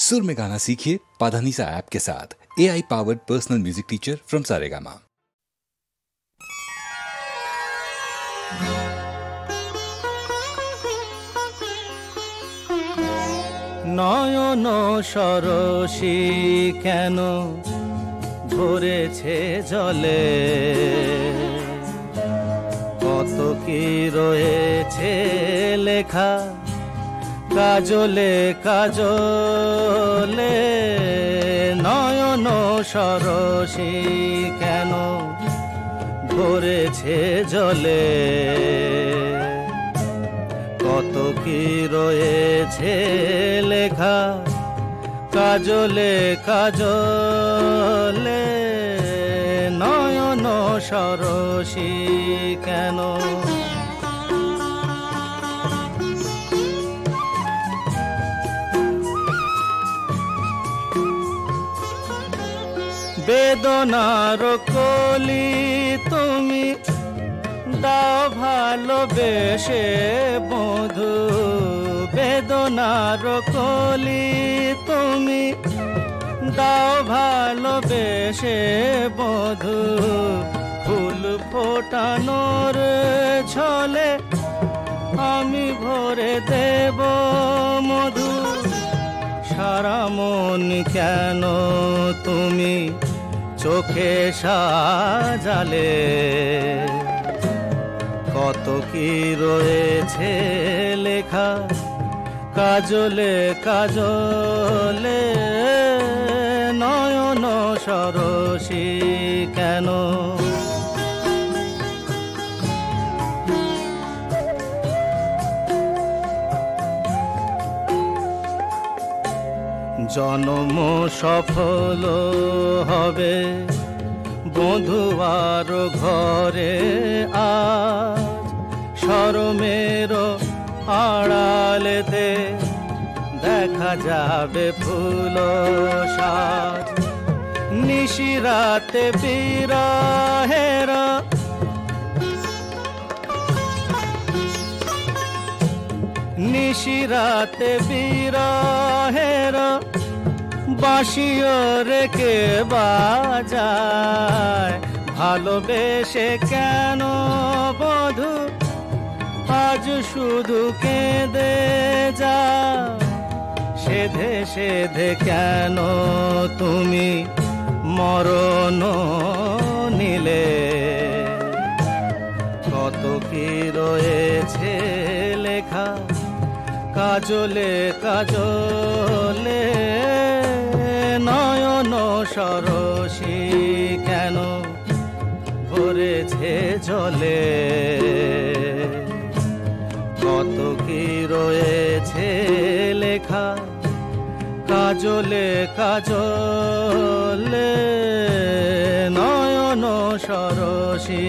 सुर में गाना सीखिए पाधानीसा ऐप के साथ। AI powered personal music teacher from Saregama. নয়ন সরসী কেন ভরেছে জলে, কত কি রয়েছে লেখা কাজলে কাজলে। নয়ন সরসী কেন ভরেছে জলে, কত কি রয়েছে লেখা কাজলে কাজলে। নয়ন সরসী কেন, বেদনার কলি তুমি দাও ভালোবেসে বধু, বেদনার কলি তুমি দাও ভালোবেসে বধু। ফুল ফোটানোর ছলে আমি ভরে দেব মধু। সারা মন কেন তুমি চোখে সাজালে, কত কি রয়েছে লেখা কাজলে কাজলে। নয়ন সরসী কেন, জনম সফল হবে বধুয়ার ঘরে আজ। শরমের আড়ালেতে দেখা যাবে ফুল সাজ। নিশিরাতে বিরহের নিশিরাতে বিরহের বাঁশিও রেখে বাজায়। ভালোবেসে কেন বধু আজ শুধু কেঁদে যা, সেধে সেধে কেন তুমি মরণ নিলে। কত কি রয়েছে লেখা কাজলে কাজলে। নয়ন সরসী কেন ভরেছে জলে, কত কি রয়েছে লেখা কাজলে কাজলে। নয়ন সরসী।